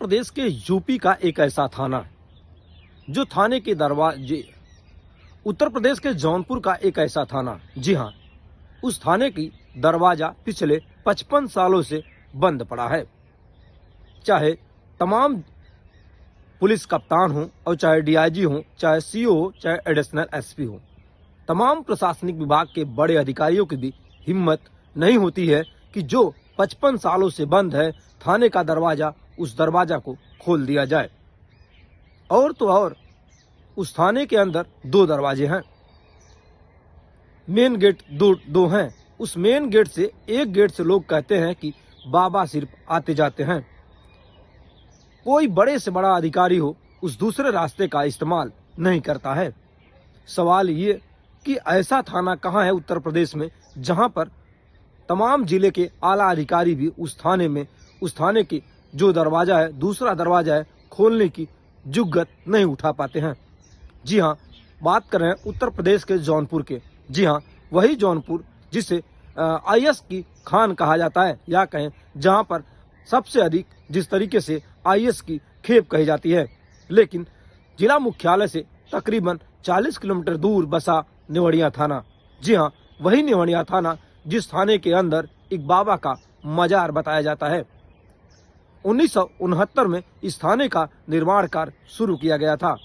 प्रदेश के यूपी का एक ऐसा थाना जो थाने के दरवाजे, उत्तर प्रदेश के जौनपुर का एक ऐसा थाना, जी हाँ, उस थाने की दरवाजा पिछले 55 सालों से बंद पड़ा है। चाहे तमाम पुलिस कप्तान हो और चाहे डीआईजी हो, चाहे सीओ हो, चाहे एडिशनल एसपी हो, तमाम प्रशासनिक विभाग के बड़े अधिकारियों की भी हिम्मत नहीं होती है कि जो 55 सालों से बंद है थाने का दरवाजा, उस दरवाजा को खोल दिया जाए। और तो और उस थाने के अंदर 2 दरवाजे हैं, मेन गेट दो हैं। उस मेन गेट से एक गेट से लोग कहते हैं कि बाबा सिर्फ आते जाते हैं। कोई बड़े से बड़ा अधिकारी हो उस दूसरे रास्ते का इस्तेमाल नहीं करता है। सवाल ये कि ऐसा थाना कहाँ है उत्तर प्रदेश में जहां पर तमाम जिले के आला अधिकारी भी उस थाने की जो दरवाजा है, दूसरा दरवाजा है, खोलने की जुग्गत नहीं उठा पाते हैं। जी हाँ, बात कर रहे हैं उत्तर प्रदेश के जौनपुर के। जी हाँ, वही जौनपुर जिसे आईएएस की खान कहा जाता है, या कहें जहां पर सबसे अधिक जिस तरीके से आईएएस की खेप कही जाती है। लेकिन जिला मुख्यालय से तकरीबन 40 किलोमीटर दूर बसा नेवड़िया थाना। जी हाँ, वही नेवड़िया थाना जिस थाने के अंदर एक बाबा का मजार बताया जाता है। 1969 में इस थाने का निर्माण कार्य शुरू किया गया था,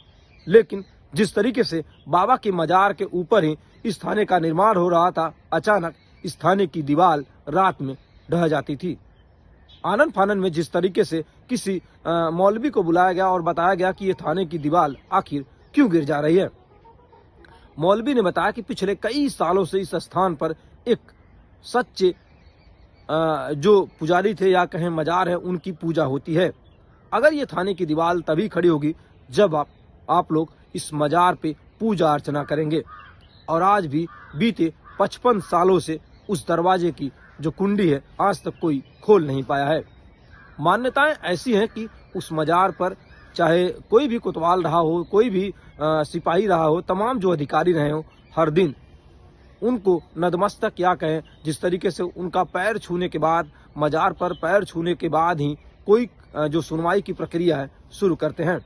लेकिन जिस तरीके से बाबा के मजार के ऊपर ही इस थाने का निर्माण हो रहा था, अचानक इस थाने की दीवार रात में ढह जाती थी। आनन फानन में जिस तरीके से किसी मौलवी को बुलाया गया और बताया गया कि ये थाने की दीवार आखिर क्यों गिर जा रही है। मौलवी ने बताया कि पिछले कई सालों से इस स्थान पर एक सच्चे जो पुजारी थे या कहें मजार है, उनकी पूजा होती है। अगर ये थाने की दीवार तभी खड़ी होगी जब आप लोग इस मजार पे पूजा अर्चना करेंगे। और आज भी बीते 55 सालों से उस दरवाजे की जो कुंडी है आज तक कोई खोल नहीं पाया है। मान्यताएं ऐसी हैं कि उस मजार पर चाहे कोई भी कोतवाल रहा हो, कोई भी सिपाही रहा हो, तमाम जो अधिकारी रहे हो, हर दिन उनको नतमस्तक या कहें जिस तरीके से उनका पैर छूने के बाद, मजार पर पैर छूने के बाद ही कोई जो सुनवाई की प्रक्रिया है शुरू करते हैं।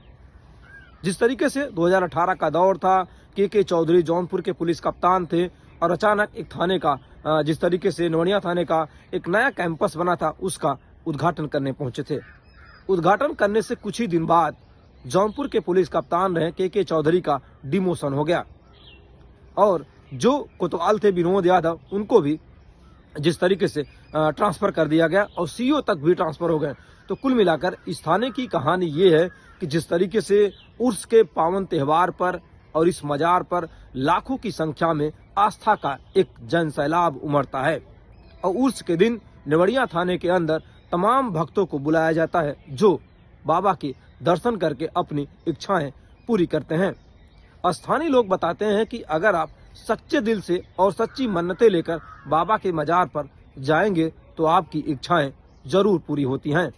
जिस तरीके से 2018 का दौर था, के चौधरी जौनपुर के पुलिस कप्तान थे और अचानक एक थाने का जिस तरीके से नेवड़िया थाने का एक नया कैंपस बना था, उसका उद्घाटन करने पहुंचे थे। उद्घाटन करने से कुछ ही दिन बाद जौनपुर के पुलिस कप्तान रहे के चौधरी का डिमोशन हो गया और जो कोतवाल थे विनोद यादव, उनको भी जिस तरीके से ट्रांसफर कर दिया गया और सीईओ तक भी ट्रांसफर हो गए। तो कुल मिलाकर इस थाने की कहानी ये है कि जिस तरीके से उर्स के पावन त्योहार पर और इस मजार पर लाखों की संख्या में आस्था का एक जन सैलाब उमड़ता है और उर्स के दिन नेवड़िया थाने के अंदर तमाम भक्तों को बुलाया जाता है जो बाबा के दर्शन करके अपनी इच्छाएं पूरी करते हैं। स्थानीय लोग बताते हैं कि अगर आप सच्चे दिल से और सच्ची मन्नतें लेकर बाबा के मजार पर जाएंगे तो आपकी इच्छाएं जरूर पूरी होती हैं।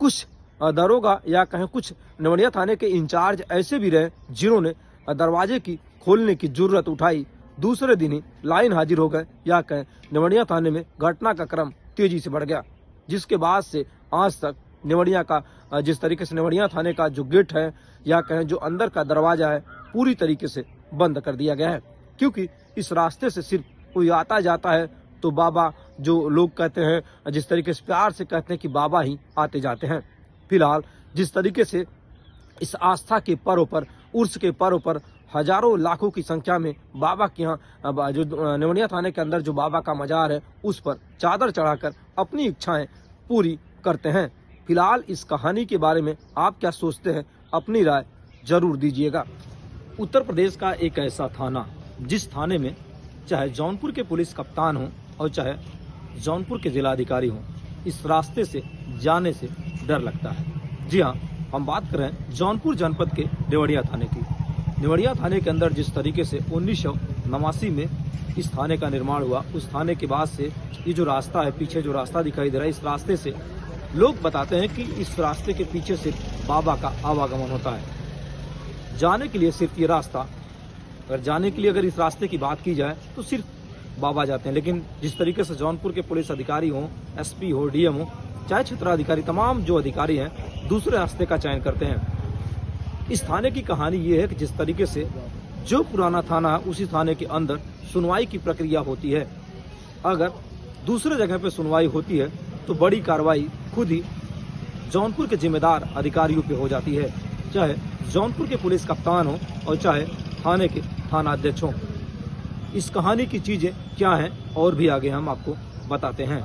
कुछ दरोगा या कहें कुछ नेवड़िया थाने के इंचार्ज ऐसे भी रहे जिन्होंने दरवाजे की खोलने की जुर्रत उठाई, दूसरे दिन ही लाइन हाजिर हो गए या कहें नेवड़िया थाने में घटना का क्रम तेजी से बढ़ गया, जिसके बाद से आज तक नेवड़िया का जिस तरीके से नेवड़िया थाने का जो गेट है या कहें जो अंदर का दरवाजा है पूरी तरीके से बंद कर दिया गया है। क्योंकि इस रास्ते से सिर्फ कोई आता जाता है तो बाबा, जो लोग कहते हैं जिस तरीके से प्यार से कहते हैं कि बाबा ही आते जाते हैं। फिलहाल जिस तरीके से इस आस्था के पर्व पर, उर्स के पर्व पर हजारों लाखों की संख्या में बाबा के यहाँ जो नेवड़िया थाने के अंदर जो बाबा का मजार है उस पर चादर चढ़ाकर अपनी इच्छाएं पूरी करते हैं। फिलहाल इस कहानी के बारे में आप क्या सोचते हैं, अपनी राय जरूर दीजिएगा। उत्तर प्रदेश का एक ऐसा थाना जिस थाने में चाहे जौनपुर के पुलिस कप्तान हो और चाहे जौनपुर के जिलाधिकारी हो, इस रास्ते से जाने से डर लगता है। जी हाँ, हम बात कर रहे हैं जौनपुर जनपद के नेवड़िया थाने की। नेवड़िया थाने के अंदर जिस तरीके से 1989 में इस थाने का निर्माण हुआ, उस थाने के बाद से ये जो रास्ता है, पीछे जो रास्ता दिखाई दे रहा है, इस रास्ते से लोग बताते हैं कि इस रास्ते के पीछे से बाबा का आवागमन होता है। जाने के लिए सिर्फ ये रास्ता, अगर इस रास्ते की बात की जाए तो सिर्फ बाबा जाते हैं। लेकिन जिस तरीके से जौनपुर के पुलिस अधिकारी हों, एसपी हो, डीएम हो, चाहे क्षेत्राधिकारी, तमाम जो अधिकारी हैं दूसरे रास्ते का चयन करते हैं। इस थाने की कहानी ये है कि जिस तरीके से जो पुराना थाना है उसी थाने के अंदर सुनवाई की प्रक्रिया होती है। अगर दूसरे जगह पे सुनवाई होती है तो बड़ी कार्रवाई खुद ही जौनपुर के जिम्मेदार अधिकारियों पे हो जाती है, चाहे जौनपुर के पुलिस कप्तान हो और चाहे थाने के थानाध्यक्ष हों। इस कहानी की चीजें क्या हैं और भी आगे हम आपको बताते हैं।